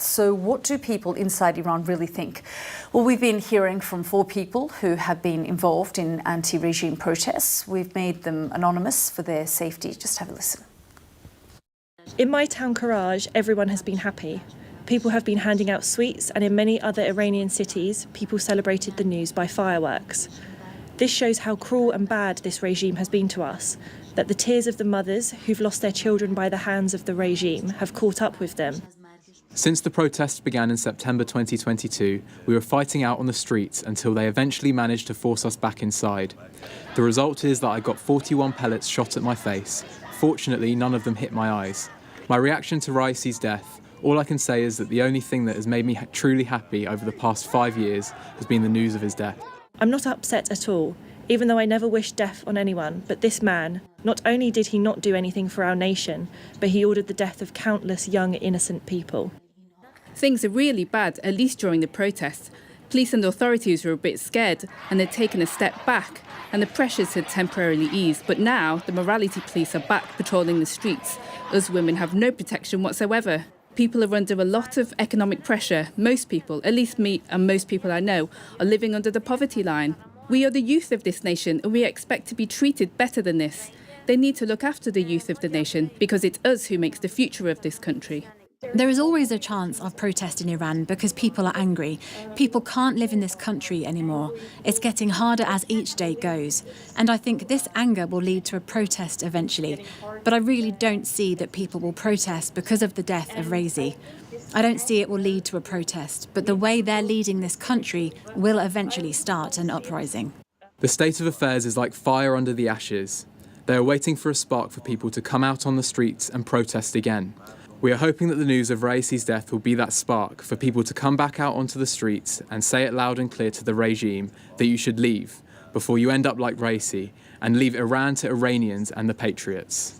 So what do people inside Iran really think? Well, we've been hearing from 4 people who have been involved in anti-regime protests. We've made them anonymous for their safety. Just have a listen. In my town, Karaj, everyone has been happy. People have been handing out sweets, and in many other Iranian cities, people celebrated the news by fireworks. This shows how cruel and bad this regime has been to us, that the tears of the mothers who've lost their children by the hands of the regime have caught up with them. Since the protests began in September 2022, we were fighting out on the streets until they eventually managed to force us back inside. The result is that I got 41 pellets shot at my face. Fortunately, none of them hit my eyes. My reaction to Raisi's death, all I can say is that the only thing that has made me truly happy over the past 5 years has been the news of his death. I'm not upset at all, even though I never wished death on anyone, but this man, not only did he not do anything for our nation, but he ordered the death of countless young, innocent people. Things are really bad, at least during the protests. Police and authorities were a bit scared and they'd taken a step back, and the pressures had temporarily eased. But now the morality police are back patrolling the streets. Us women have no protection whatsoever. People are under a lot of economic pressure. Most people, at least me and most people I know, are living under the poverty line. We are the youth of this nation and we expect to be treated better than this. They need to look after the youth of the nation because it's us who makes the future of this country. There is always a chance of protest in Iran because people are angry. People can't live in this country anymore. It's getting harder as each day goes. And I think this anger will lead to a protest eventually. But I really don't see that people will protest because of the death of Raisi. I don't see it will lead to a protest, but the way they're leading this country will eventually start an uprising. The state of affairs is like fire under the ashes. They are waiting for a spark for people to come out on the streets and protest again. We are hoping that the news of Raisi's death will be that spark for people to come back out onto the streets and say it loud and clear to the regime that you should leave before you end up like Raisi and leave Iran to Iranians and the patriots.